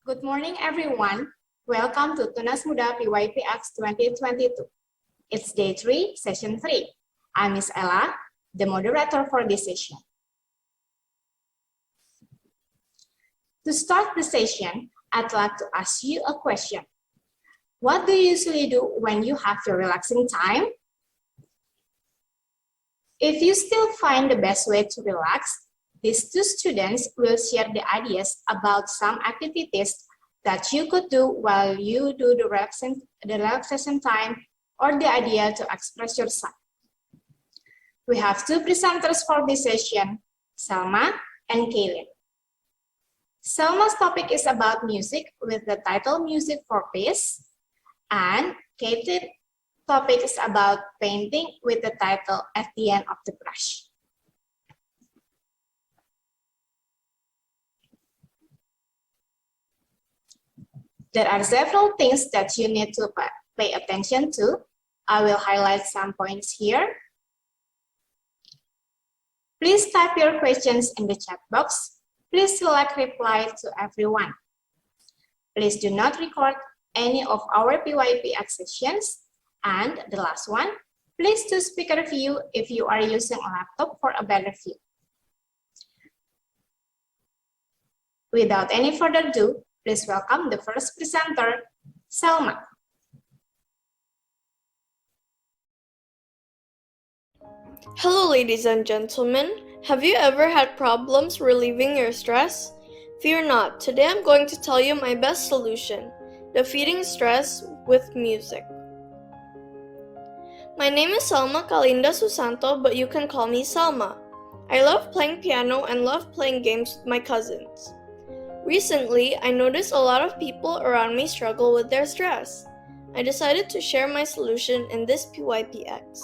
Good morning, everyone. Welcome to Tunas Muda PYPX 2022. It's day 3, session 3. I'm Miss Ella, the moderator for this session. To start the session, I'd like to ask you a question. What do you usually do when you have your relaxing time? If you still find the best way to relax, these two students will share the ideas about some activities that you could do while you do the relaxation time or the idea to express yourself. We have two presenters for this session, Selma and Kaylin. Selma's topic is about music with the title Music for Peace, and Kaylin's topic is about painting with the title At the End of the Brush. There are several things that you need to pay attention to. I will highlight some points here. Please type your questions in the chat box. Please select reply to everyone. Please do not record any of our PYP sessions. And the last one, please choose speaker view if you are using a laptop for a better view. Without any further ado, please welcome the first presenter, Selma. Hello, ladies and gentlemen. Have you ever had problems relieving your stress? Fear not, today I'm going to tell you my best solution, defeating stress with music. My name is Selma Kalinda Susanto, but you can call me Selma. I love playing piano and love playing games with my cousins. Recently, I noticed a lot of people around me struggle with their stress. I decided to share my solution in this PYPX.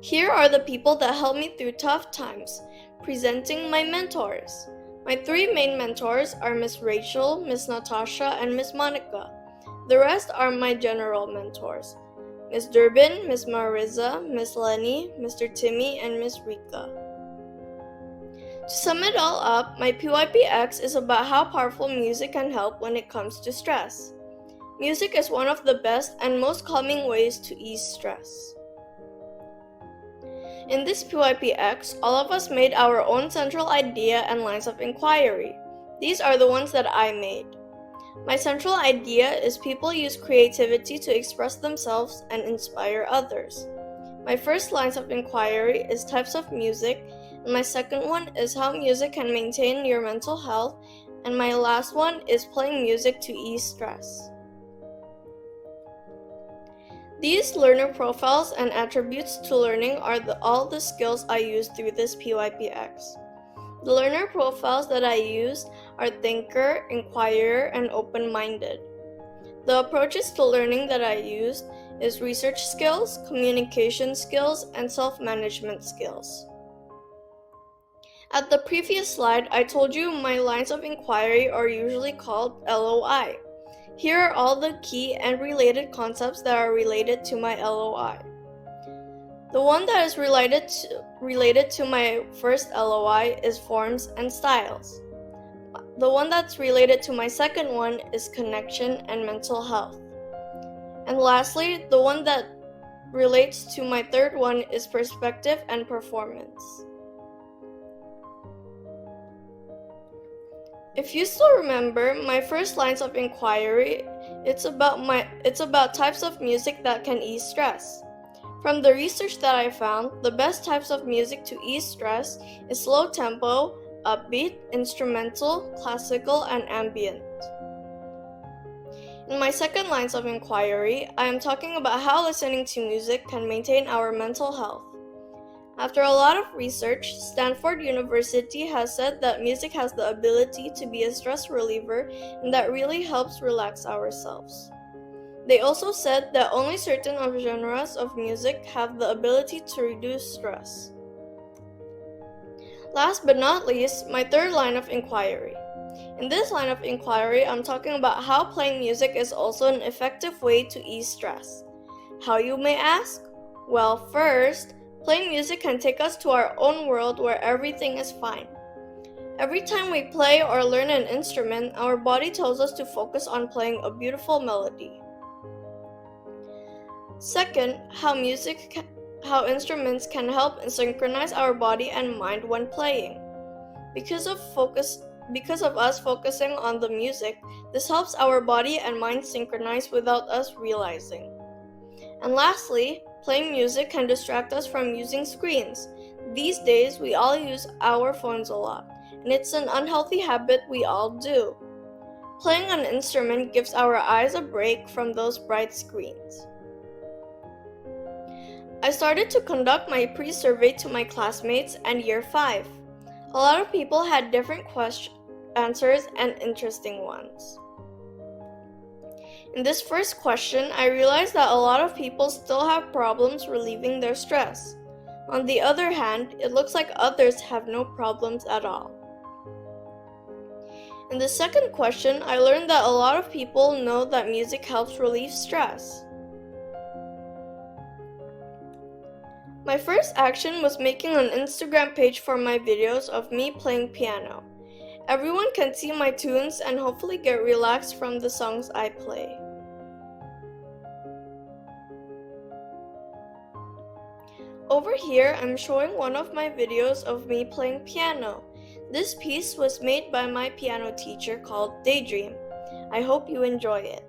Here are the people that helped me through tough times, presenting my mentors. My three main mentors are Miss Rachel, Miss Natasha, and Miss Monica. The rest are my general mentors, Miss Durbin, Miss Mariza, Miss Lenny, Mr. Timmy, and Miss Rika. To sum it all up, my PYPX is about how powerful music can help when it comes to stress. Music is one of the best and most calming ways to ease stress. In this PYPX, all of us made our own central idea and lines of inquiry. These are the ones that I made. My central idea is people use creativity to express themselves and inspire others. My first lines of inquiry is types of music, and my second one is how music can maintain your mental health, and my last one is playing music to ease stress. These learner profiles and attributes to learning are all the skills I use through this PYPX. The learner profiles that I used are thinker, inquirer, and open-minded. The approaches to learning that I used is research skills, communication skills, and self-management skills. At the previous slide, I told you my lines of inquiry are usually called LOI. Here are all the key and related concepts that are related to my LOI. The one that is related to my first LOI is forms and styles. The one that's related to my second one is connection and mental health. And lastly, the one that relates to my third one is perspective and performance. If you still remember, my first lines of inquiry, it's about types of music that can ease stress. From the research that I found, the best types of music to ease stress is slow tempo, upbeat, instrumental, classical, and ambient. In my second lines of inquiry, I am talking about how listening to music can maintain our mental health. After a lot of research, Stanford University has said that music has the ability to be a stress reliever and that really helps relax ourselves. They also said that only certain genres of music have the ability to reduce stress. Last but not least, my third line of inquiry. In this line of inquiry, I'm talking about how playing music is also an effective way to ease stress. How, you may ask? Well, first, playing music can take us to our own world where everything is fine. Every time we play or learn an instrument, our body tells us to focus on playing a beautiful melody. Second, how instruments can help synchronize our body and mind when playing. Because of us focusing on the music, this helps our body and mind synchronize without us realizing. And lastly, playing music can distract us from using screens. These days, we all use our phones a lot, and it's an unhealthy habit we all do. Playing an instrument gives our eyes a break from those bright screens. I started to conduct my pre-survey to my classmates and Year 5. A lot of people had different answers and interesting ones. In this first question, I realized that a lot of people still have problems relieving their stress. On the other hand, it looks like others have no problems at all. In the second question, I learned that a lot of people know that music helps relieve stress. My first action was making an Instagram page for my videos of me playing piano. Everyone can see my tunes and hopefully get relaxed from the songs I play. Over here, I'm showing one of my videos of me playing piano. This piece was made by my piano teacher called Daydream. I hope you enjoy it.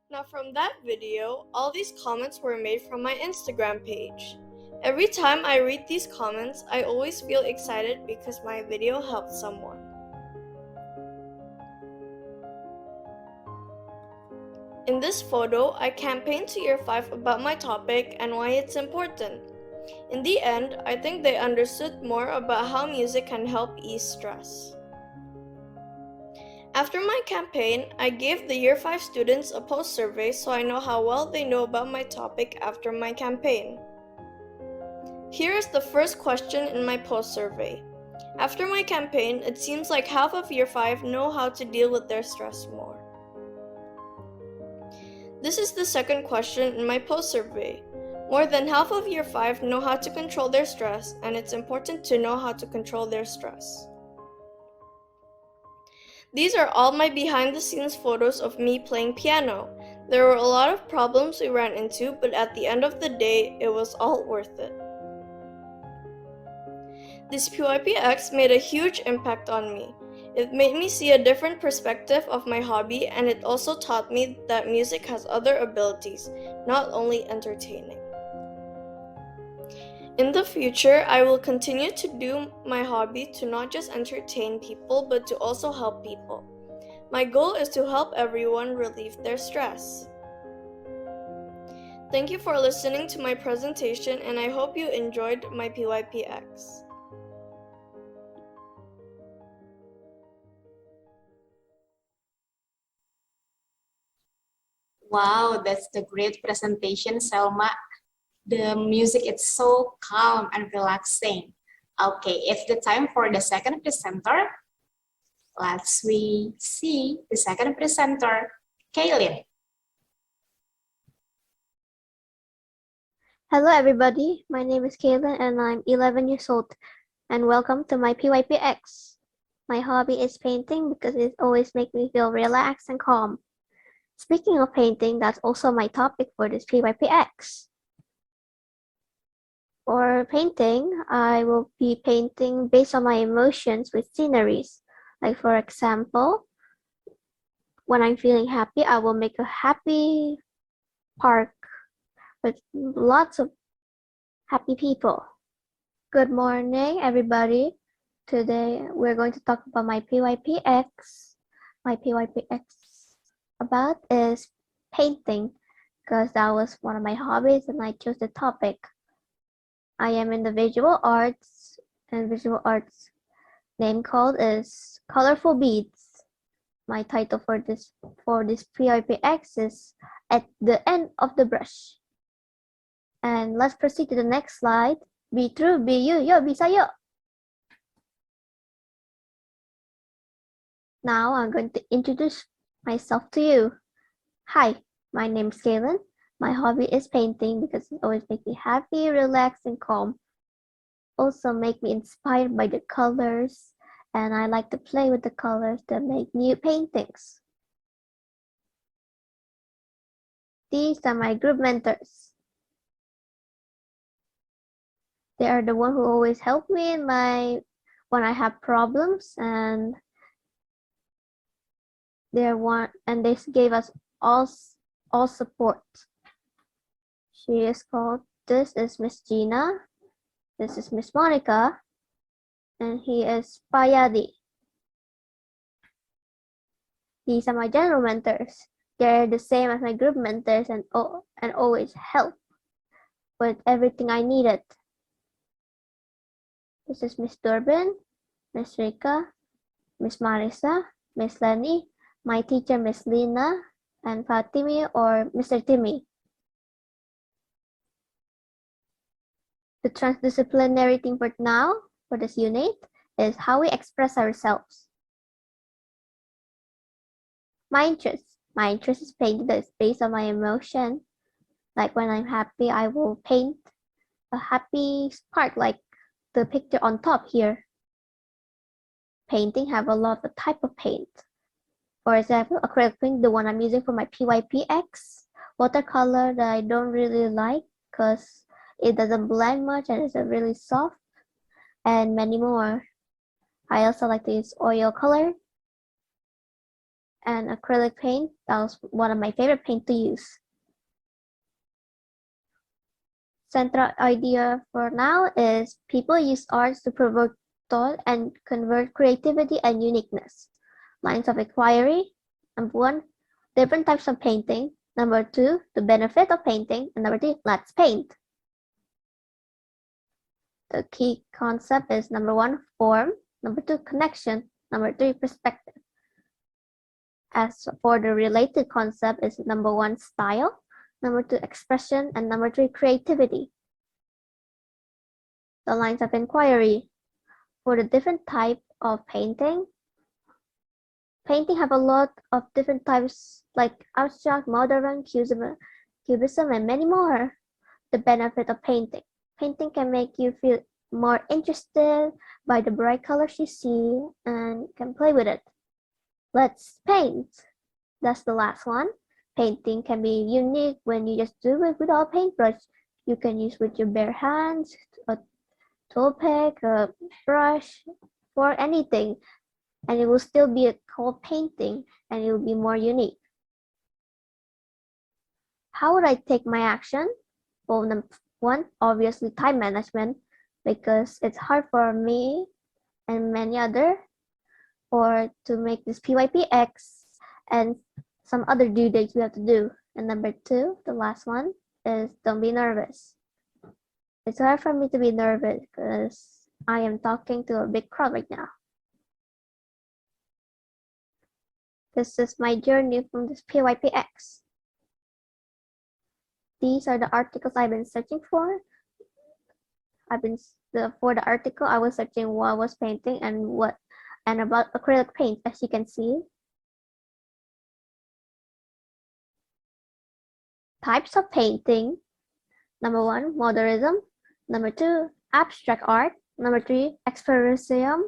Now from that video, all these comments were made from my Instagram page. Every time I read these comments, I always feel excited because my video helped someone. In this photo, I campaigned to Year 5 about my topic and why it's important. In the end, I think they understood more about how music can help ease stress. After my campaign, I gave the Year 5 students a post survey so I know how well they know about my topic after my campaign. Here is the first question in my post survey. After my campaign, it seems like half of Year 5 know how to deal with their stress more. This is the second question in my post survey. More than half of Year 5 know how to control their stress, and it's important to know how to control their stress. These are all my behind-the-scenes photos of me playing piano. There were a lot of problems we ran into, but at the end of the day, it was all worth it. This PYPX made a huge impact on me. It made me see a different perspective of my hobby, and it also taught me that music has other abilities, not only entertaining. In the future, I will continue to do my hobby to not just entertain people, but to also help people. My goal is to help everyone relieve their stress. Thank you for listening to my presentation, and I hope you enjoyed my PYPX. Wow, that's the great presentation, Selma. The music is so calm and relaxing. Okay, it's the time for the second presenter. Let's see the second presenter, Kaylin. Hello everybody, my name is Kaylin and I'm 11 years old and welcome to my PYPX. My hobby is painting because it always makes me feel relaxed and calm. Speaking of painting, that's also my topic for this PYPX. For painting, I will be painting based on my emotions with sceneries. Like for example, when I'm feeling happy, I will make a happy park with lots of happy people. Good morning, everybody. Today, we're going to talk about my PYPX. My PYPX about is painting because that was one of my hobbies and I chose the topic. I am in the visual arts and visual arts name called is Colorful Beads. My title for this PYPX is At the End of the Brush. And let's proceed to the next slide. Be true, be you, yo, bisa yo. Now I'm going to introduce myself to you. Hi, my name is Kaylin. My hobby is painting because it always makes me happy, relaxed, and calm. Also make me inspired by the colors, and I like to play with the colors to make new paintings. These are my group mentors. They are the one who always help me in when I have problems, and they gave us all support. She is called. This is Miss Gina. This is Miss Monica, and he is Payadi. These are my general mentors. They're the same as my group mentors and always help with everything I needed. This is Miss Durbin, Miss Rika, Miss Marisa, Miss Lenny, my teacher Miss Lina, and Fatimi or Mr. Timmy. The transdisciplinary thing for now, for this unit, is how we express ourselves. My interest is painting that is based on my emotion. Like when I'm happy, I will paint a happy part like the picture on top here. Painting have a lot of type of paint. For example, acrylic paint, the one I'm using for my PYPX, watercolor that I don't really like because it doesn't blend much and it's really soft, and many more. I also like to use oil color and acrylic paint. That was one of my favorite paint to use. Central idea for now is people use arts to provoke thought and convert creativity and uniqueness. Lines of inquiry. Number 1, different types of painting. Number 2, the benefit of painting. And number 3, let's paint. The key concept is number 1, form. Number 2, connection. Number 3, perspective. As for the related concept is number 1, style. Number 2, expression. And number 3, creativity. The lines of inquiry. For the different type of painting have a lot of different types like abstract, modern, cubism, and many more. The benefit of painting. Painting can make you feel more interested by the bright colors you see and can play with it. Let's paint. That's the last one. Painting can be unique when you just do it without paintbrush. You can use with your bare hands, a tool pick, a brush, for anything. And it will still be called painting and it will be more unique. How would I take my action? Well, number 1, obviously time management, because it's hard for me and many other or to make this PYPX and some other due dates we have to do. And number 2, the last one, is don't be nervous. It's hard for me to be nervous because I am talking to a big crowd right now. This is my journey from this PYPX. These are the articles I've been searching for. For the article I was searching what I was painting and about acrylic paint, as you can see. Types of painting. Number 1, modernism. Number 2, abstract art. Number 3, expressionism.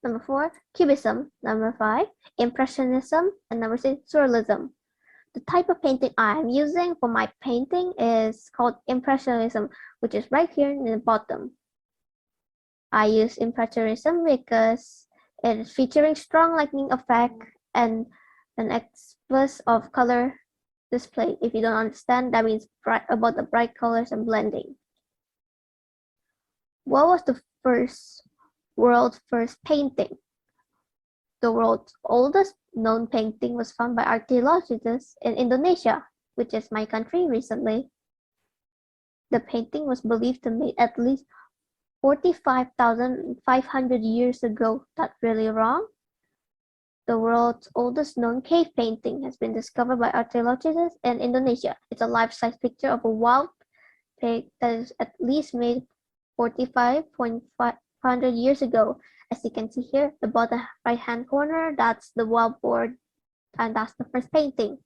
Number 4, cubism. Number 5, impressionism. And number 6, surrealism. The type of painting I am using for my painting is called impressionism, which is right here in the bottom. I use impressionism because it is featuring strong lightning effect and an excess of color display. If you don't understand, that means about the bright colors and blending. What was the world's first painting? The world's oldest known painting was found by archaeologists in Indonesia, which is my country, recently. The painting was believed to be made at least 45,500 years ago. That's really wrong. The world's oldest known cave painting has been discovered by archaeologists in Indonesia. It's a life-size picture of a wild pig that is at least made 45,500 years ago. As you can see here, the bottom right-hand corner, that's the wild board, and that's the first painting.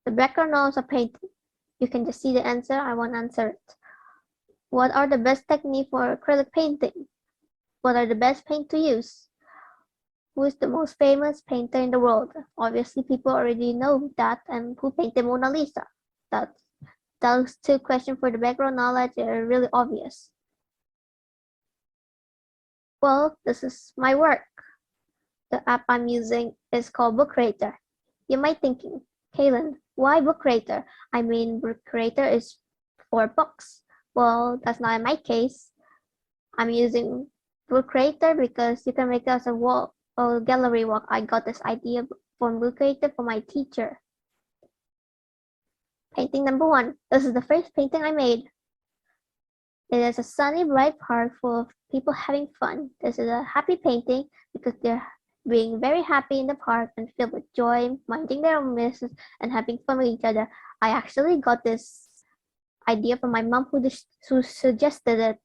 The background knowledge of painting. You can just see the answer. I won't answer it. What are the best techniques for acrylic painting? What are the best paint to use? Who is the most famous painter in the world? Obviously, people already know that, and who painted Mona Lisa? Those 2 questions for the background knowledge are really obvious. Well, this is my work. The app I'm using is called Book Creator. You might thinking, Kaylin, why Book Creator? I mean, Book Creator is for books. Well, that's not in my case. I'm using Book Creator because you can make us a gallery walk. I got this idea from Book Creator for my teacher. Painting number 1. This is the first painting I made. It is a sunny, bright park full of people having fun. This is a happy painting because they're being very happy in the park and filled with joy, minding their own business and having fun with each other. I actually got this idea from my mom who suggested it.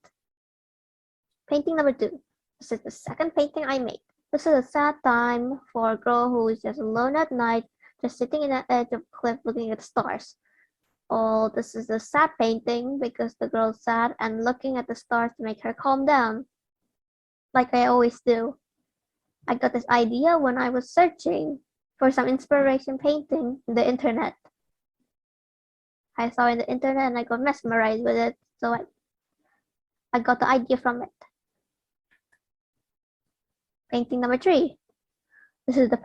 Painting number 2. This is the second painting I made. This is a sad time for a girl who is just alone at night, just sitting in the edge of a cliff looking at the stars. Oh, this is a sad painting because the girl's sad and looking at the stars to make her calm down. Like I always do. I got this idea when I was searching for some inspiration painting in the internet. I saw in the internet and I got mesmerized with it, so I got the idea from it. Painting number 3. This is the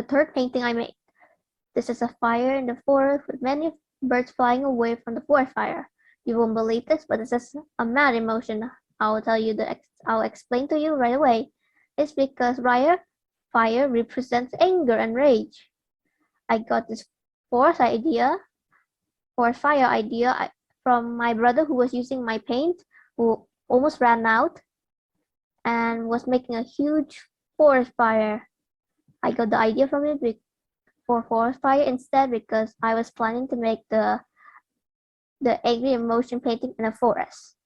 third painting I made. This is a fire in the forest with many birds flying away from the forest fire. You won't believe this, but this is a mad emotion. I'll explain to you right away. It's because fire represents anger and rage. I got this forest fire idea from my brother who was using my paint, who almost ran out and was making a huge forest fire. I got the idea from it for forest fire instead because I was planning to make the angry emotion painting in a forest.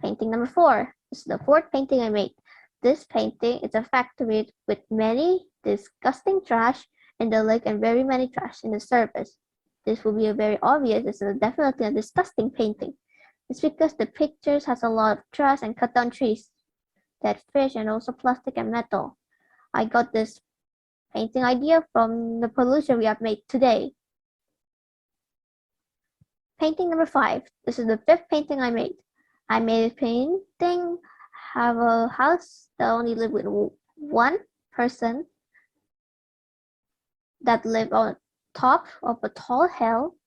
Painting number 4. This is the fourth painting I made. This painting is a factory with many disgusting trash in the lake and very many trash in the surface. This will be very obvious. This is definitely a disgusting painting. It's because the pictures has a lot of trash and cut down trees, dead fish, and also plastic and metal. I got this painting idea from the pollution we have made today. Painting number 5. This is the 5th painting I made. I made a painting have a house that only live with one person that live on top of a tall hill,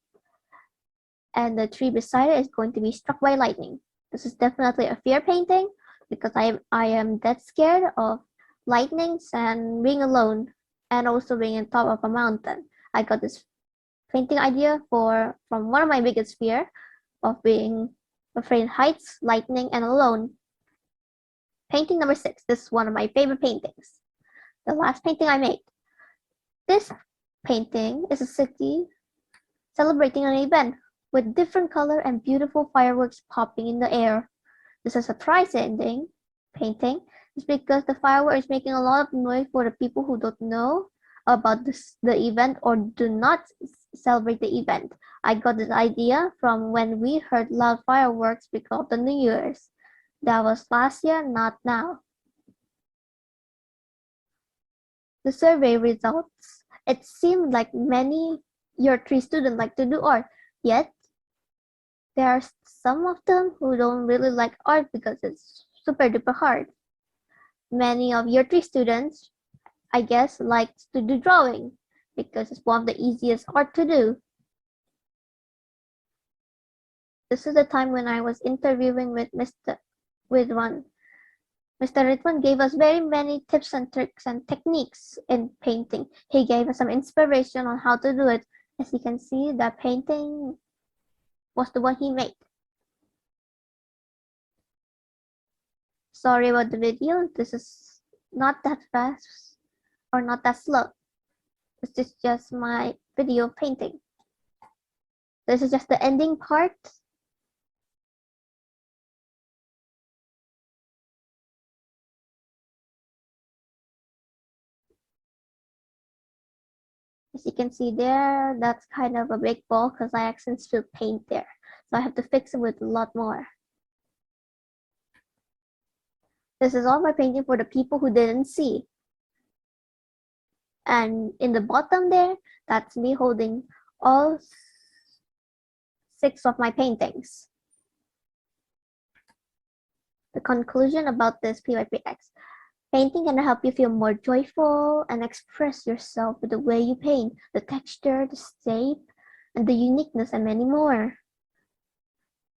and the tree beside it is going to be struck by lightning. This is definitely a fear painting because I am that scared of lightnings and being alone and also being on top of a mountain. I got this painting idea from one of my biggest fear of being afraid of heights, lightning, and alone. Painting number 6. This is one of my favorite paintings. The last painting I made. This painting is a city celebrating an event. with different color and beautiful fireworks popping in the air. This is a surprise ending painting is because the firework is making a lot of noise for the people who don't know about the event or do not celebrate the event. I got this idea from when we heard loud fireworks because of the New Year's. That was last year, not now. The survey results. It seemed like many year 3 students like to do art, yet there are some of them who don't really like art because it's super duper hard. Many of year 3 students, I guess, like to do drawing because it's one of the easiest art to do. This is the time when I was interviewing with Mr. Ridwan. Mr. Ridwan gave us very many tips and tricks and techniques in painting. He gave us some inspiration on how to do it. As you can see, that painting was the one he made. Sorry about the video. This is not that fast or not that slow. This is just my video painting. This is just the ending part. As you can see there, that's kind of a big ball because I accidentally spilled paint there. So I have to fix it with a lot more. This is all my painting for the people who didn't see. And in the bottom there, that's me holding all 6 of my paintings. The conclusion about this PYPX. Painting can help you feel more joyful and express yourself with the way you paint, the texture, the shape, and the uniqueness, and many more.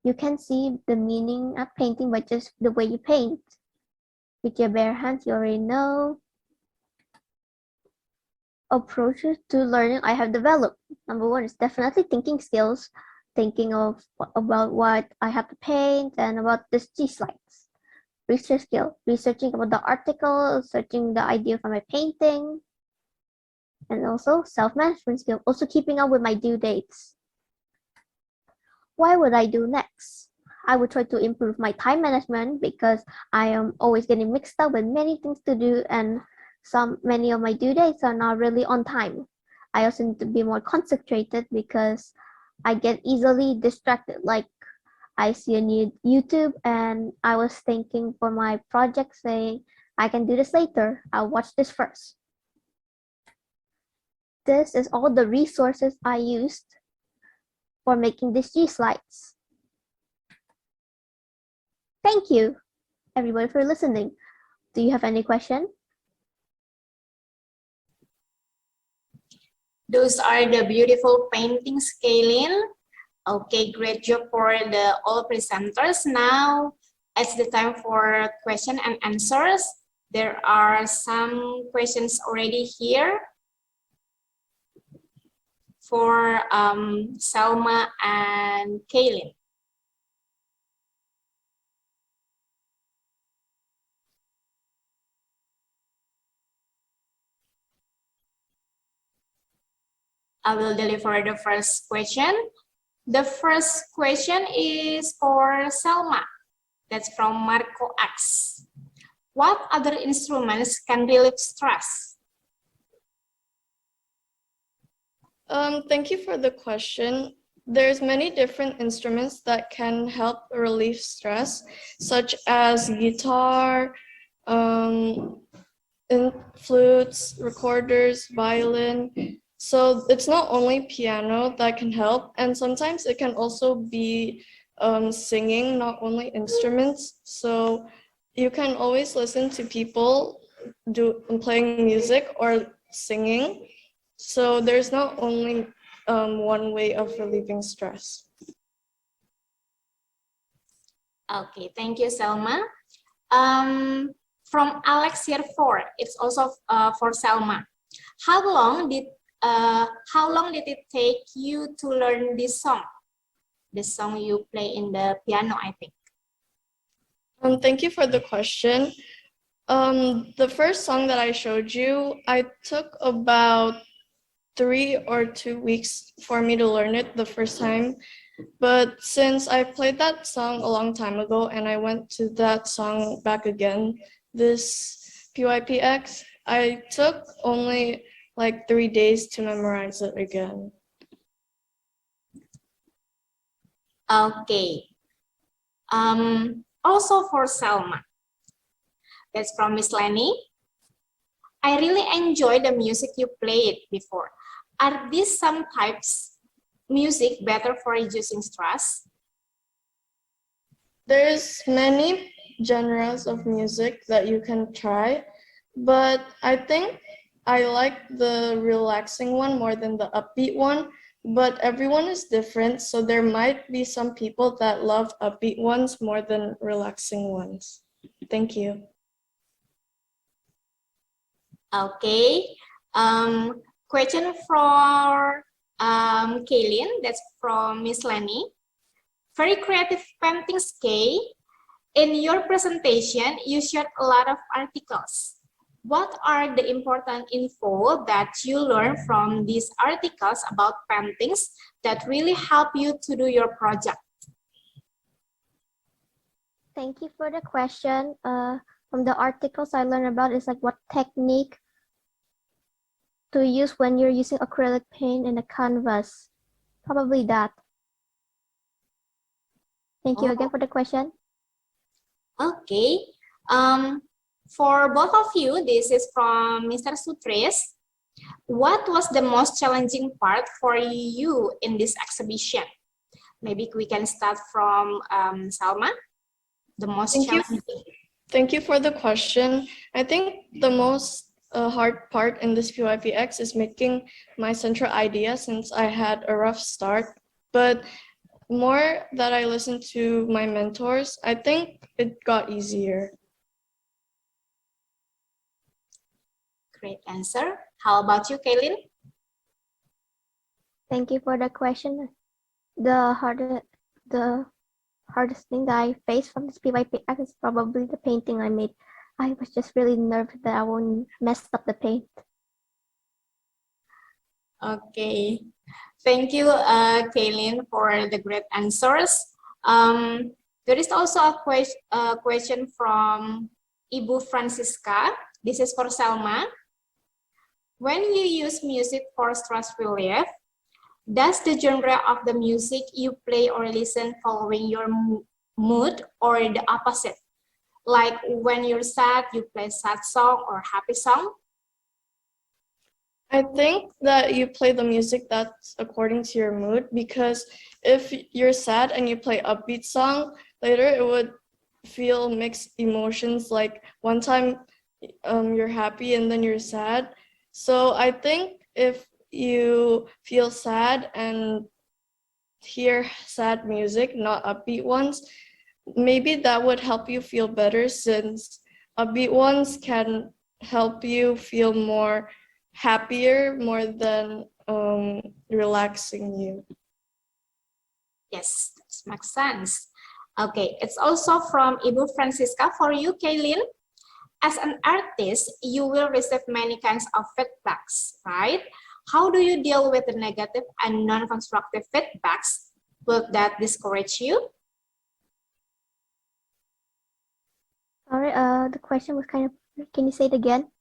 You can see the meaning of painting by just the way you paint. With your bare hands, you already know. Approaches to learning I have developed. Number 1 is definitely thinking skills, thinking about what I have to paint and about the G-slides. Research skill, researching about the article, searching the idea for my painting, and also self-management skill, also keeping up with my due dates. What would I do next? I would try to improve my time management because I am always getting mixed up with many things to do and many of my due dates are not really on time. I also need to be more concentrated because I get easily distracted. Like I see a new YouTube and I was thinking for my project saying, I can do this later. I'll watch this first. This is all the resources I used for making these G-slides. Thank you, everybody, for listening. Do you have any question? Those are the beautiful paintings, Kaylin. Okay, great job for all presenters. Now it's the time for question and answers. There are some questions already here for Salma and Kaylin. I will deliver the first question. The first question is for Salma. That's from Marco X. What other instruments can relieve stress? Thank you for the question. There's many different instruments that can help relieve stress, such as guitar, flutes, recorders, violin. So it's not only piano that can help, and sometimes it can also be singing, not only instruments. So you can always listen to people playing music or singing. So there's not only one way of relieving stress. Okay, thank you, Selma. From Alex here 4, it's also for Selma. How long did it take you to learn this song? The song you play in the piano, I think. Thank you for the question. The first song that I showed you, I took about 3 or 2 weeks for me to learn it the first time. But since I played that song a long time ago and I went to that song back again, this PYPX, I took only like 3 days to memorize it again. Okay. Also for Selma, that's from Miss Lenny. I really enjoy the music you played before. Are these some types music better for reducing stress? There's many genres of music that you can try, but I think I like the relaxing one more than the upbeat one. But everyone is different, so there might be some people that love upbeat ones more than relaxing ones. Thank you. Okay. Question for Kaylin, that's from Miss Lenny. Very creative paintings, Kay. In your presentation, you shared a lot of articles. What are the important info that you learn from these articles about paintings that really help you to do your project? Thank you for the question. From the articles I learned about is like what technique to use when you're using acrylic paint in a canvas. Probably that. Thank you again for the question. Okay. For both of you, this is from Mr. Sutris. What was the most challenging part for you in this exhibition? Maybe we can start from Salma. The most challenging. Thank you for the question. I think the most hard part in this PYPX is making my central idea since I had a rough start. But more that I listened to my mentors, I think it got easier. Great answer. How about you, Kaylin? Thank you for the question. The hardest thing that I faced from this PYPX is probably the painting I made. I was just really nervous that I won't mess up the paint. Okay. Thank you, Kaylin, for the great answers. There is also a question from Ibu Francisca. This is for Selma. When you use music for stress relief, does the genre of the music you play or listen following your mood or the opposite? Like when you're sad, you play sad song or happy song? I think that you play the music that's according to your mood, because if you're sad and you play upbeat song, later it would feel mixed emotions. Like one time you're happy and then you're sad. So I think if you feel sad and hear sad music, not upbeat ones, maybe that would help you feel better, since upbeat ones can help you feel more happier more than relaxing you. Yes, that makes sense. Okay, it's also from Ibu Francisca for you, Kaylin. As an artist, you will receive many kinds of feedbacks, right? How do you deal with the negative and non-constructive feedbacks? Will that discourage you? Sorry, the question was kind of, can you say it again?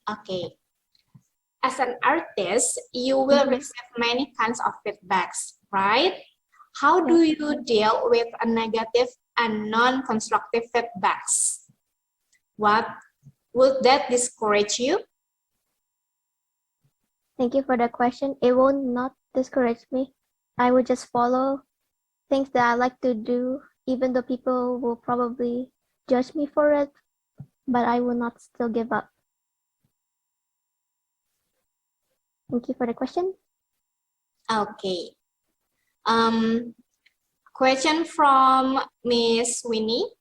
Okay. As an artist, you will receive many kinds of feedbacks, right? How do you deal with a negative and non-constructive feedbacks? What would that discourage you? Thank you for the question. It will not discourage me. I will just follow things that I like to do, even though people will probably judge me for it, but I will not still give up. Thank you for the question. Okay. Question from Miss Winnie.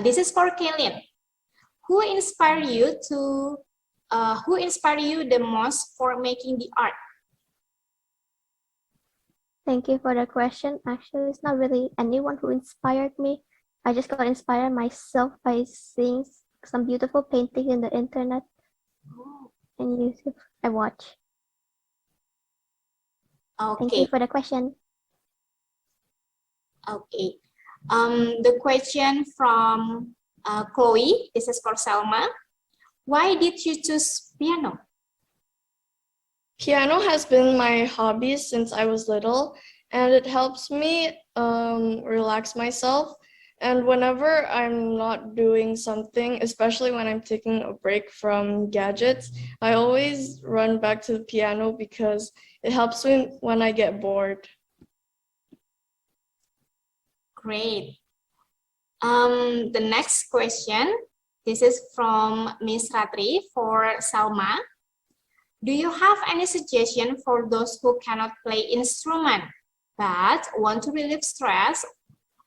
This is for Kaylin. Who inspired you the most for making the art? Thank you for the question. Actually, it's not really anyone who inspired me. I just got inspired myself by seeing some beautiful painting in the internet and YouTube. I watch. Okay. Thank you for the question. Okay. The question from Chloe, this is for Selma. Why did you choose piano? Piano has been my hobby since I was little, and it helps me relax myself. And whenever I'm not doing something, especially when I'm taking a break from gadgets, I always run back to the piano because it helps me when I get bored. Great. The next question, this is from Miss Ratri for Salma. Do you have any suggestion for those who cannot play instrument but want to relieve stress?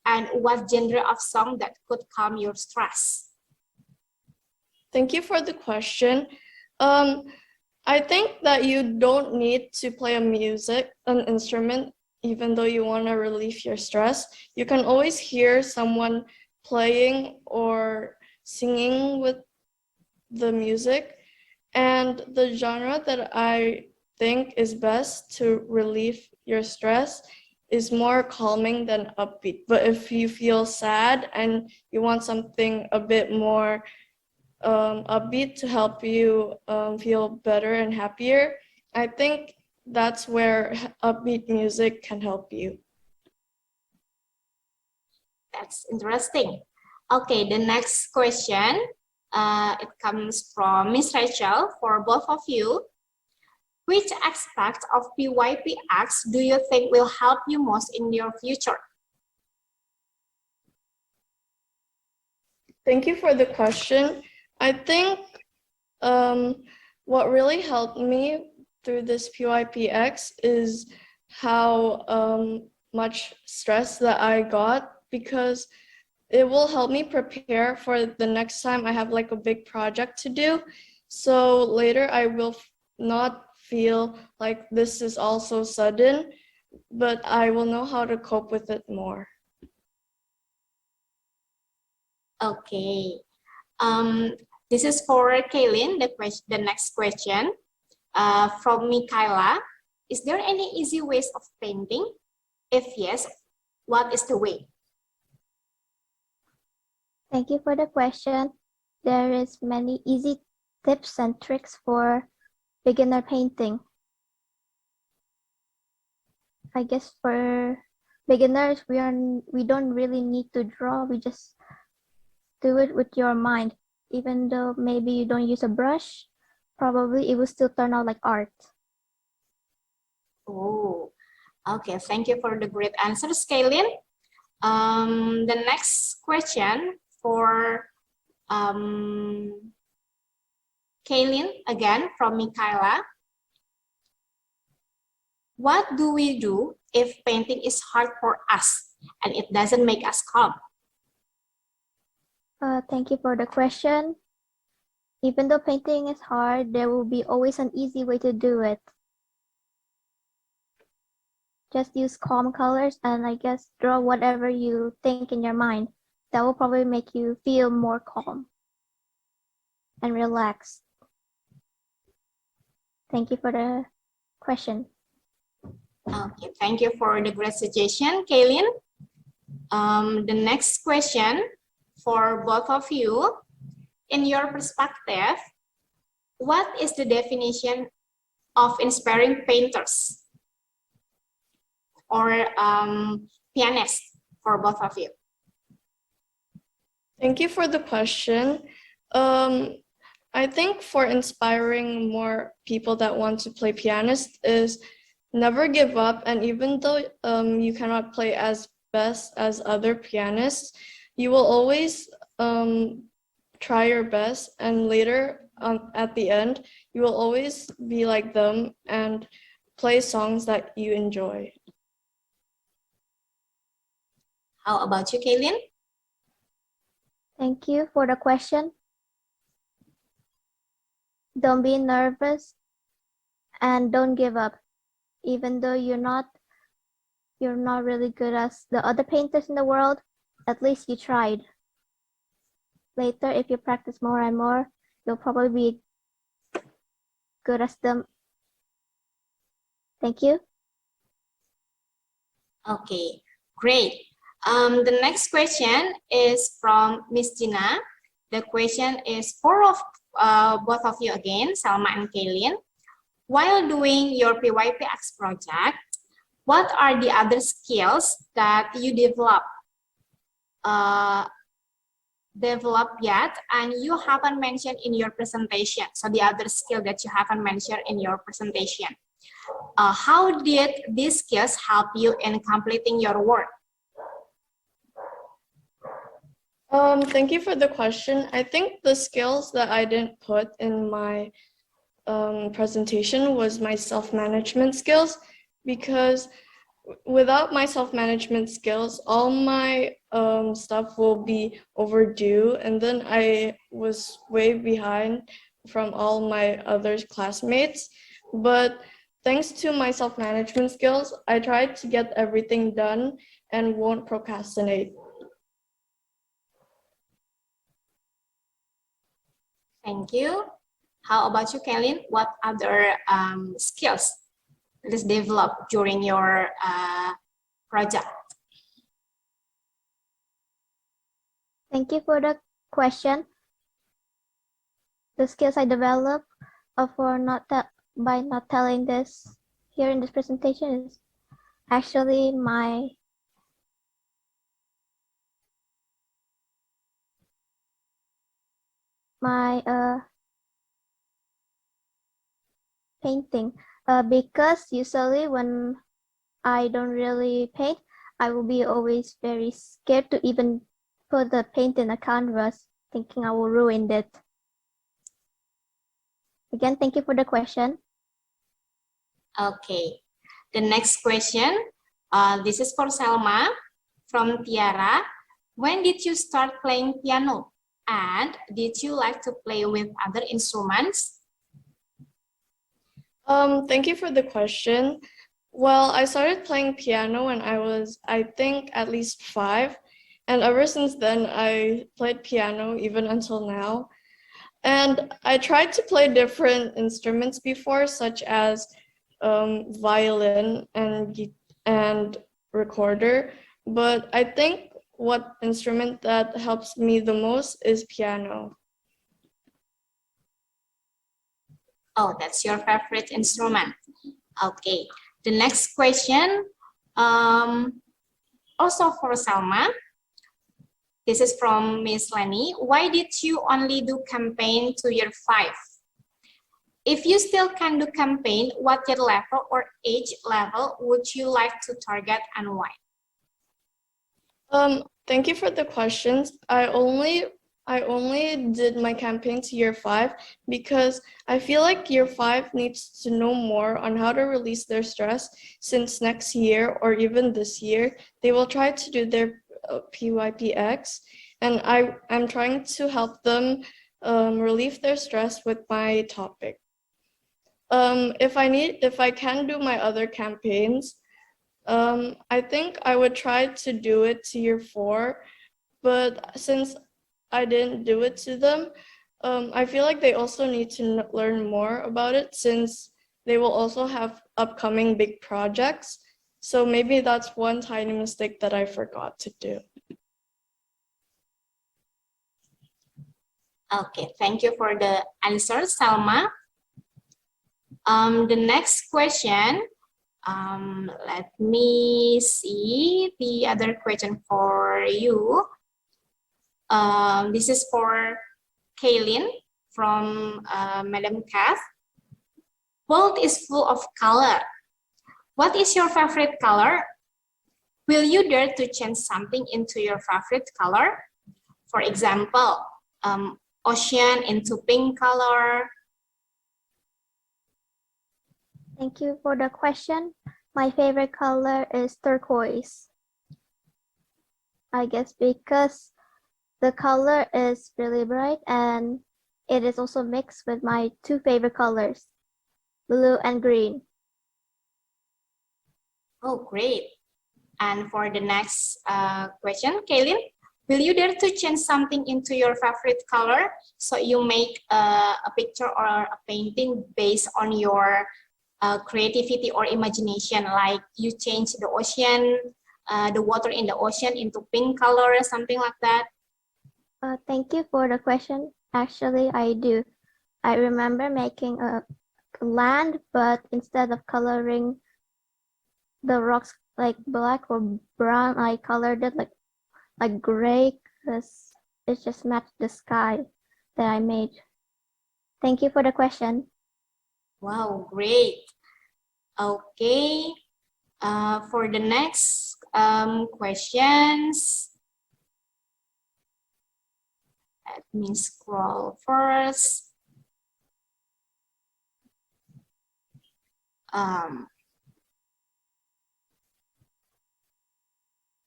And what genre of song that could calm your stress? Thank you for the question. I think that you don't need to play an instrument, even though you want to relieve your stress. You can always hear someone playing or singing with the music. And the genre that I think is best to relieve your stress is more calming than upbeat. But if you feel sad and you want something a bit more upbeat to help you feel better and happier, I think that's where upbeat music can help you. That's interesting. Okay, the next question, it comes from Miss Rachel for both of you. Which aspect of PYP acts do you think will help you most in your future? Thank you for the question. I think what really helped me through this PYPX is how much stress that I got, because it will help me prepare for the next time I have like a big project to do. So later I will not feel like this is all so sudden, but I will know how to cope with it more. Okay. This is for Kaylin, the next question from Mikaela. Is there any easy ways of painting? If yes, what is the way? Thank you for the question. There is many easy tips and tricks for beginner painting. I guess for beginners, we don't really need to draw. We just do it with your mind. Even though maybe you don't use a brush, probably it will still turn out like art. Oh, okay. Thank you for the great answers, Kaylin. The next question for Kaylin, again from Mikaela. What do we do if painting is hard for us and it doesn't make us calm? Thank you for the question. Even though painting is hard, there will be always an easy way to do it. Just use calm colors and I guess draw whatever you think in your mind. That will probably make you feel more calm and relaxed. Thank you for the question. Okay, thank you for the great suggestion, Kaylin. The next question for both of you. In your perspective, what is the definition of inspiring painters or pianists for both of you? Thank you for the question. I think for inspiring more people that want to play pianist is never give up. And even though you cannot play as best as other pianists, you will always try your best. And later at the end, you will always be like them and play songs that you enjoy. How about you, Kaylin? Thank you for the question. Don't be nervous and don't give up. Even though you're not really good as the other painters in the world, at least you tried. Later, if you practice more and more, you'll probably be good as them. Thank you. Okay, great. The next question is from Miss Gina. The question is for both of you again, Salma and Kaylin. While doing your PYPX project, what are the other skills that you develop yet and you haven't mentioned in your presentation? So the other skill that you haven't mentioned in your presentation. How did these skills help you in completing your work? Thank you for the question. I think the skills that I didn't put in my presentation was my self-management skills, because without my self-management skills, all my stuff will be overdue, and then I was way behind from all my other classmates. But thanks to my self-management skills, I tried to get everything done and won't procrastinate. Thank you. How about you, Kaylin? What other skills that is developed during your project? Thank you for the question. The skills I developed by not telling this here in this presentation is actually my painting, because usually when I don't really paint, I will be always very scared to even put the paint in a canvas, thinking I will ruin it. Again, thank you for the question. Okay. The next question, this is for Selma from Tiara. When did you start playing piano? And did you like to play with other instruments? Thank you for the question. Well, I started playing piano when I was, I think, at least 5. And ever since then, I played piano even until now. And I tried to play different instruments before, such as violin and recorder. But I think what instrument that helps me the most is piano. Oh, that's your favorite instrument. Okay. The next question, also for Salma. This is from Miss Lenny. Why did you only do campaign to year 5? If you still can do campaign, what year level or age level would you like to target and why? Thank you for the questions. I only did my campaign to year 5 because I feel like year 5 needs to know more on how to release their stress, since next year or even this year, they will try to do their PYPX, and I'm trying to help them relieve their stress with my topic. If I can do my other campaigns, I think I would try to do it to year 4, but since I didn't do it to them, I feel like they also need to learn more about it, since they will also have upcoming big projects. So maybe that's one tiny mistake that I forgot to do. Okay, thank you for the answer, Salma. The next question, let me see the other question for you. This is for Kaylin from Madam Kath. World is full of color. What is your favorite color? Will you dare to change something into your favorite color? For example, ocean into pink color. Thank you for the question. My favorite color is turquoise. I guess because the color is really bright and it is also mixed with my 2 favorite colors, blue and green. Oh, great. And for the next question, Kaylin, will you dare to change something into your favorite color? So you make a picture or a painting based on your creativity or imagination, like you change the ocean the water in the ocean into pink color or something like that? Thank you for the question. Actually, I do. I remember making a land, but instead of coloring the rocks like black or brown, I colored it like gray because it just matched the sky that I made. Thank you for the question. Wow, great. Okay, for the next questions, let me scroll first.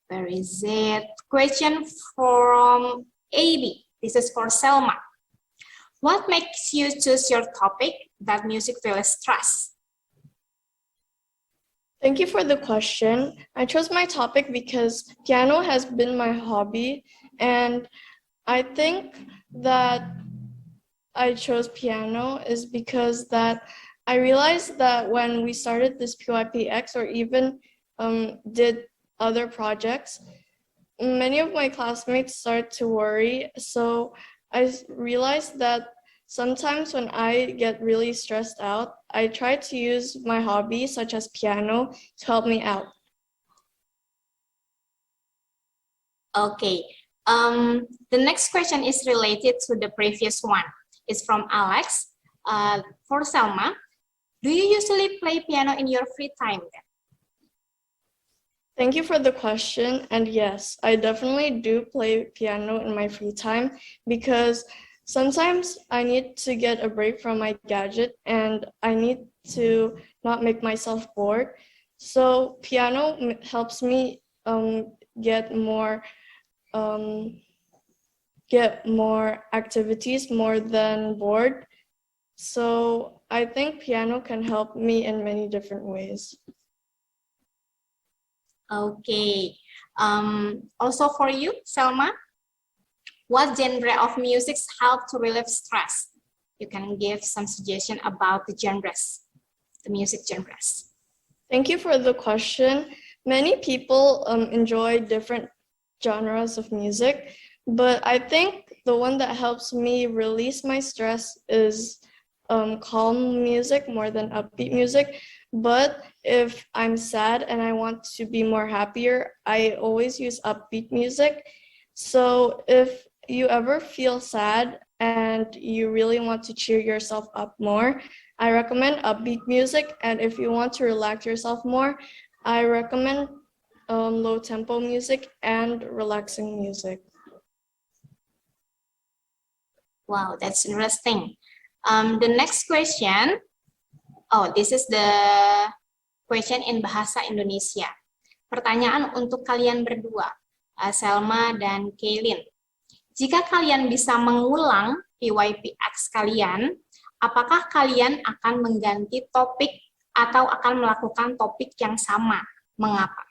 Where is it? Question from AB. This is for Selma. What makes you choose your topic that music feels stress? Thank you for the question. I chose my topic because piano has been my hobby, and I think that I chose piano is because that I realized that when we started this PYPX or even did other projects, many of my classmates start to worry. So I realized that sometimes when I get really stressed out, I try to use my hobby, such as piano, to help me out. Okay. The next question is related to the previous one. It's from Alex. For Selma, do you usually play piano in your free time? Thank you for the question. And yes, I definitely do play piano in my free time because sometimes I need to get a break from my gadget and I need to not make myself bored. So piano helps me get more activities more than bored. So I think piano can help me in many different ways. Okay. Also for you, Selma, what genre of music help to relieve stress? You can give some suggestion about the genres, the music genres. Thank you for the question. Many people enjoy different genres of music, but I think the one that helps me release my stress is calm music more than upbeat music. But if I'm sad and I want to be more happier, I always use upbeat music. So if you ever feel sad and you really want to cheer yourself up more, I recommend upbeat music. And if you want to relax yourself more, I recommend low tempo music and relaxing music. Wow, that's interesting. The next question, this is the question in bahasa Indonesia. Pertanyaan untuk kalian berdua, Selma dan Kaylin. Jika kalian bisa mengulang PYPX kalian, apakah kalian akan mengganti topik atau akan melakukan topik yang sama? Mengapa?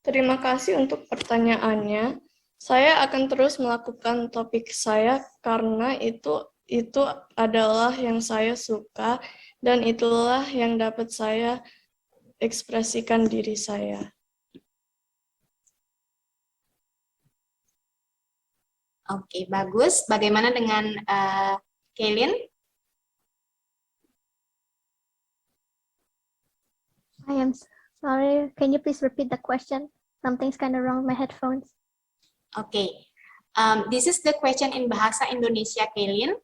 Terima kasih untuk pertanyaannya. Saya akan terus melakukan topik saya karena itu adalah yang saya suka dan itulah yang dapat saya ekspresikan diri saya. Oke, bagus. Bagaimana dengan Kaylin? I am sorry. Can you please repeat the question? Something's kind of wrong with my headphones. Okay. This is the question in bahasa Indonesia, Kaylin.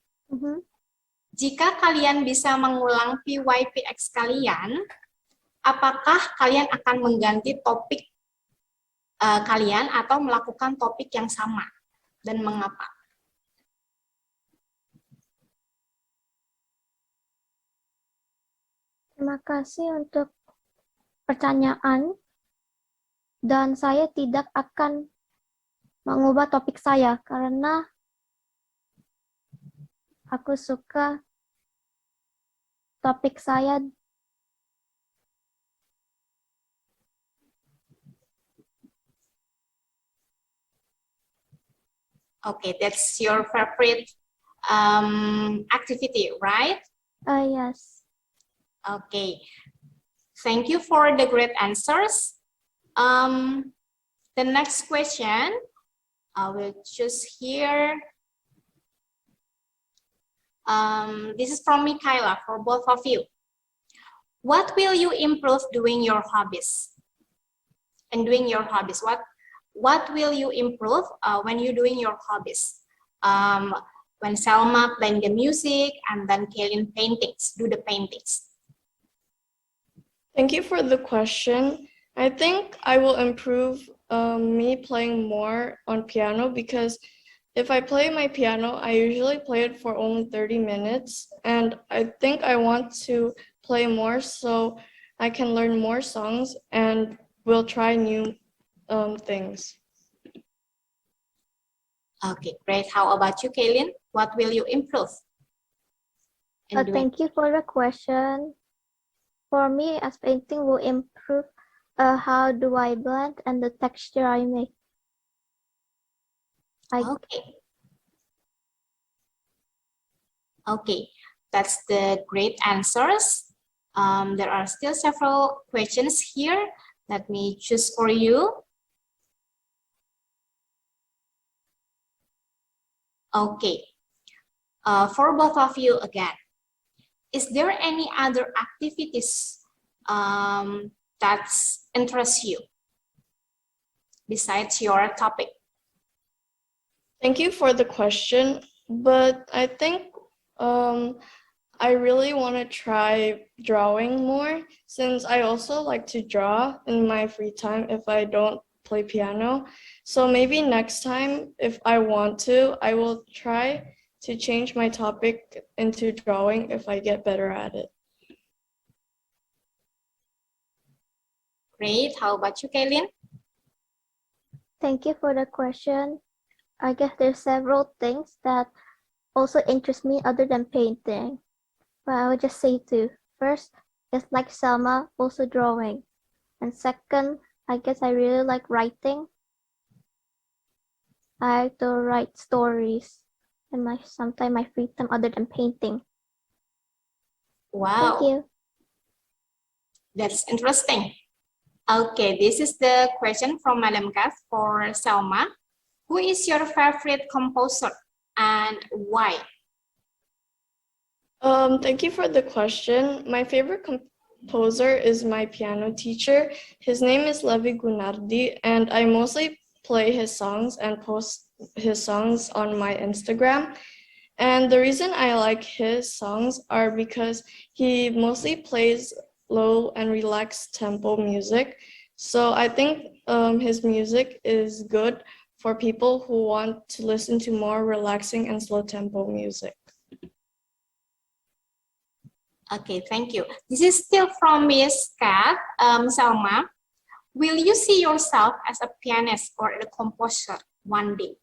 Jika kalian bisa mengulang PYPX kalian, apakah kalian akan mengganti topik kalian atau melakukan topik yang sama? Dan mengapa? Terima kasih untuk pertanyaan. Dan saya tidak akan mengubah topik saya karena aku suka topik saya. Okay, that's your favorite activity, right? Yes. Okay. Thank you for the great answers. The next question, I will choose here. This is from Michaela for both of you. What will you improve doing your hobbies? What will you improve when you're doing your hobbies? When Selma playing the music and then Kaylin do the paintings. Thank you for the question. I think I will improve me playing more on piano, because if I play my piano, I usually play it for only 30 minutes. And I think I want to play more so I can learn more songs and will try new things. Okay, great. How about you, Kaylin? What will you improve? Thank you for the question. For me, as painting will improve how do I blend and the texture I make. Okay, that's the great answers. There are still several questions here. Let me choose for you. Okay, for both of you again. Is there any other activities that interest you besides your topic? Thank you for the question, but I think I really want to try drawing more, since I also like to draw in my free time if I don't play piano. So maybe next time, if I want to, I will try to change my topic into drawing if I get better at it. Great. How about you, Kaylin? Thank you for the question. I guess there's several things that also interest me other than painting. But I would just say two. First, just like Selma, also drawing. And second, I guess I really like writing. I like to write stories in sometimes my free time other than painting. Wow. Thank you. That's interesting. Okay, this is the question from Madam Kath for Selma. Who is your favorite composer and why? Thank you for the question. My favorite composer is my piano teacher. His name is Levi Gunardi, and I mostly play his songs and post his songs on my Instagram. And the reason I like his songs are because he mostly plays low and relaxed tempo music. So I think his music is good for people who want to listen to more relaxing and slow tempo music. Okay, thank you. This is still from Miss Kat. Salma, will you see yourself as a pianist or a composer one day?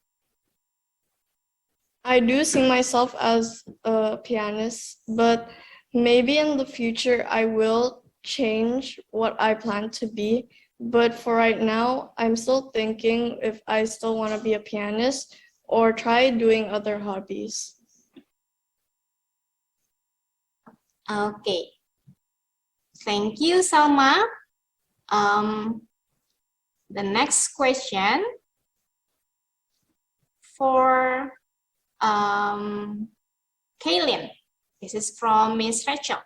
I do see myself as a pianist, but maybe in the future I will change what I plan to be. But for right now, I'm still thinking if I still want to be a pianist or try doing other hobbies. Okay. Thank you, Salma. The next question for Kaylin. This is from Miss Rachel.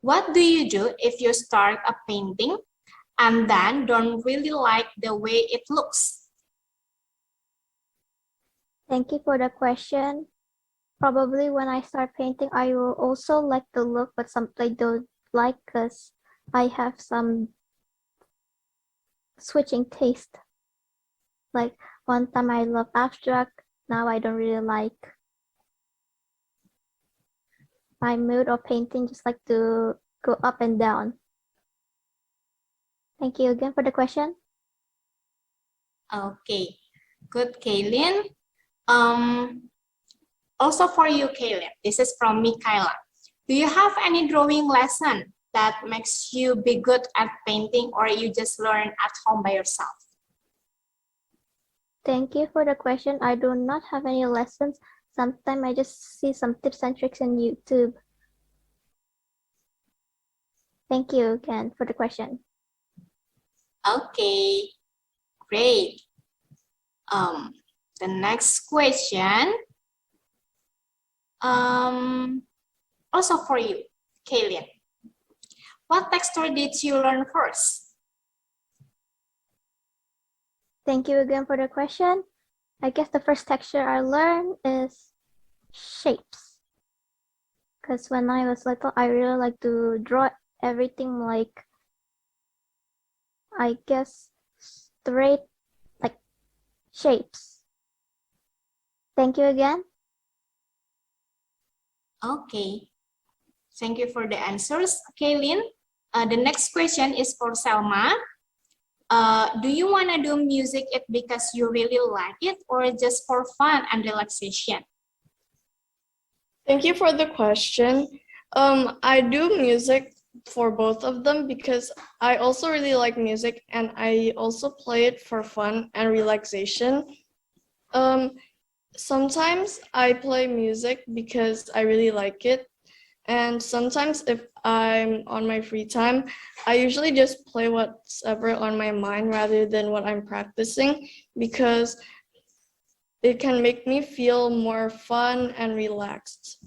What do you do if you start a painting and then don't really like the way it looks? Thank you for the question. Probably when I start painting, I will also like the look, but some I don't like because I have some switching taste. Like one time I love abstract, now I don't really like. My mood of painting just like to go up and down. Thank you again for the question. Okay, good, Kaylin. Also for you, Kaylin, this is from Michaela. Do you have any drawing lesson that makes you be good at painting, or you just learn at home by yourself? Thank you for the question. I do not have any lessons. Sometimes I just see some tips and tricks on YouTube. Thank you again for the question. Okay, great. The next question, also for you, Kaylin. What texture did you learn first? Thank you again for the question. I guess the first texture I learned is shapes. Because when I was little, I really like to draw everything like, I guess, straight, like shapes. Thank you again. Okay, thank you for the answers, Kaylin. The next question is for Selma. Do you want to do music it because you really like it or just for fun and relaxation? Thank you for the question. I do music for both of them because I also really like music and I also play it for fun and relaxation. Sometimes I play music because I really like it. And sometimes if I'm on my free time, I usually just play what's ever on my mind rather than what I'm practicing because it can make me feel more fun and relaxed.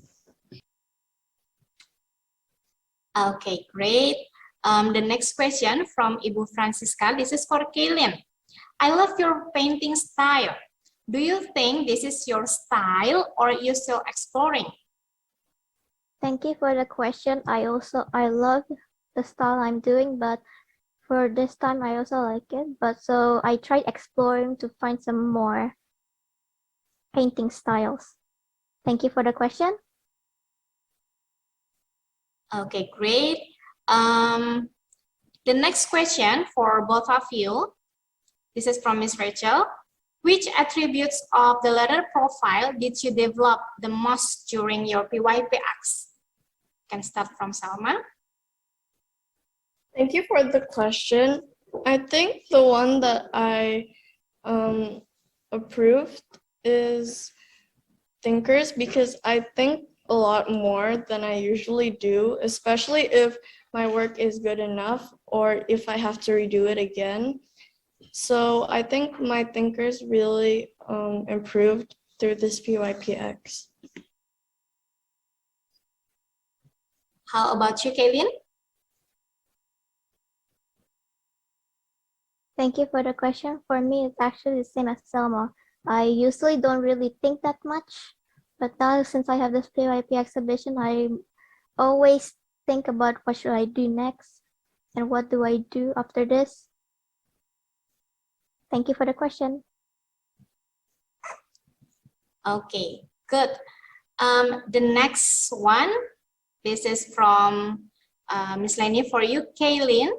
Okay, great. The next question from Ibu Francisca. This is for Kaylin. I love your painting style. Do you think this is your style or you still exploring? Thank you for the question. I love the style I'm doing, but for this time I also like it. But so I tried exploring to find some more painting styles. Thank you for the question. Okay, great. The next question for both of you. This is from Miss Rachel. Which attributes of the letter profile did you develop the most during your PYPX? Can start from Salma. Thank you for the question. I think the one that I approved is thinkers because I think a lot more than I usually do, especially if my work is good enough or if I have to redo it again. So I think my thinkers really improved through this PYPX. How about you, Kaylin? Thank you for the question. For me, it's actually the same as Selma. I usually don't really think that much, but now since I have this PYP exhibition, I always think about what should I do next and what do I do after this. Thank you for the question. Okay, good. The next one, this is from Miss Lenny for you, Kaylin.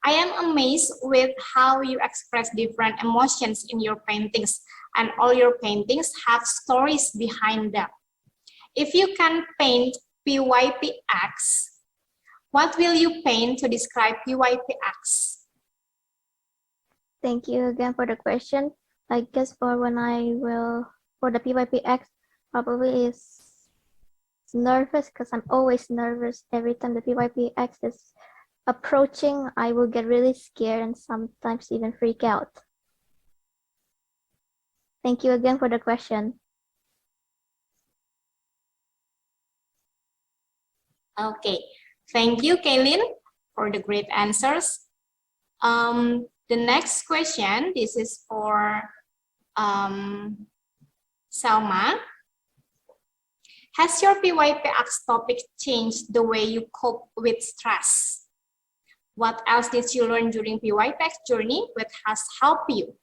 I am amazed with how you express different emotions in your paintings, and all your paintings have stories behind them. If you can paint PYPX, what will you paint to describe PYPX? Thank you again for the question. I guess for the PYPX, probably is nervous because I'm always nervous every time the PYPX is approaching. I will get really scared and sometimes even freak out. Thank you again for the question. Okay, thank you, Kaylin, for the great answers. The next question, this is for Salma. Has your PYPX topic changed the way you cope with stress? What else did you learn during PYPX journey that has helped you?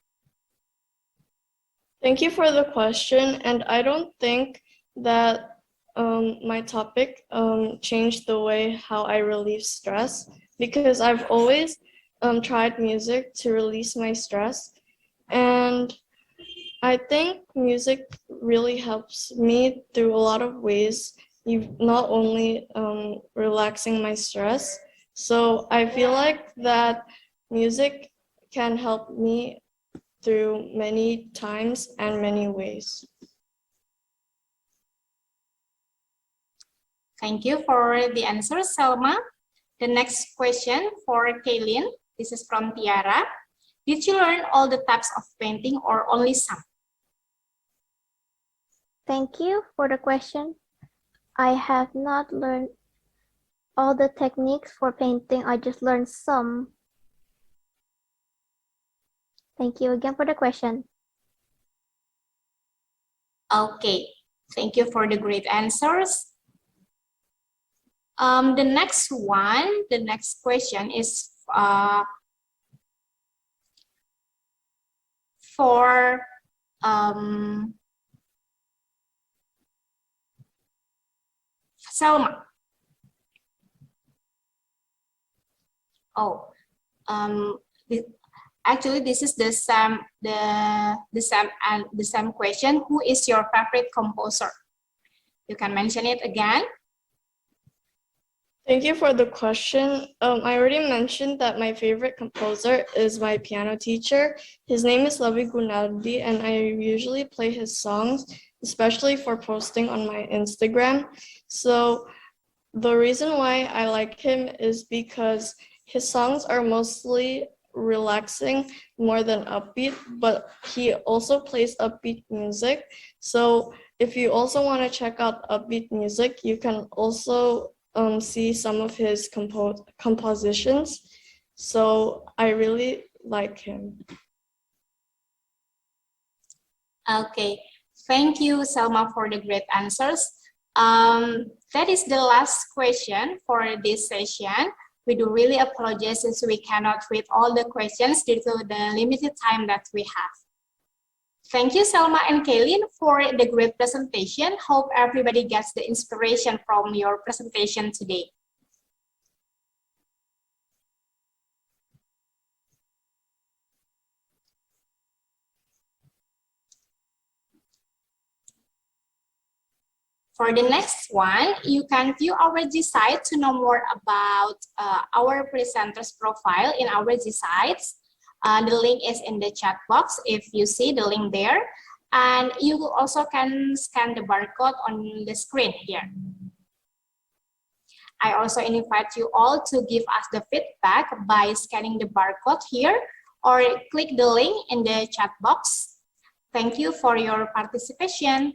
Thank you for the question, and I don't think that my topic changed the way how I relieve stress because I've always tried music to release my stress, and I think music really helps me through a lot of ways. You not only relaxing my stress, so I feel like that music can help me through many times and many ways. Thank you for the answer, Selma. The next question for Kaylin. This is from Tiara. Did you learn all the types of painting or only some? Thank you for the question. I have not learned all the techniques for painting. I just learned some. Thank you again for the question. Okay, thank you for the great answers. The next question is for Selma. Oh, actually, this is the same question. Who is your favorite composer? You can mention it again. Thank you for the question. I already mentioned that my favorite composer is my piano teacher. His name is Levi Gunardi, and I usually play his songs, especially for posting on my Instagram. So the reason why I like him is because his songs are mostly relaxing more than upbeat, but he also plays upbeat music. So if you also want to check out upbeat music, you can also see some of his compositions. So I really like him. Okay, thank you, Selma, for the great answers. That is the last question for this session. We do really apologize since we cannot read all the questions due to the limited time that we have. Thank you, Selma and Kaylin, for the great presentation. Hope everybody gets the inspiration from your presentation today. For the next one, you can view our G-Site to know more about our presenter's profile in our G-Sites. The link is in the chat box if you see the link there. And you also can scan the barcode on the screen here. I also invite you all to give us the feedback by scanning the barcode here or click the link in the chat box. Thank you for your participation.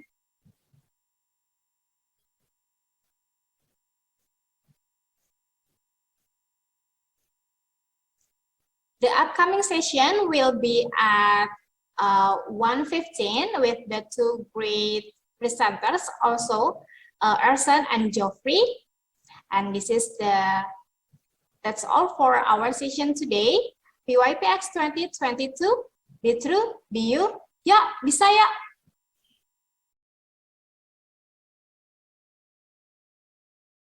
The upcoming session will be at 1:15 with the two great presenters, also Ersan and Geoffrey. And that's all for our session today. PYPX 2022, be true, be you. Ya, bisa ya.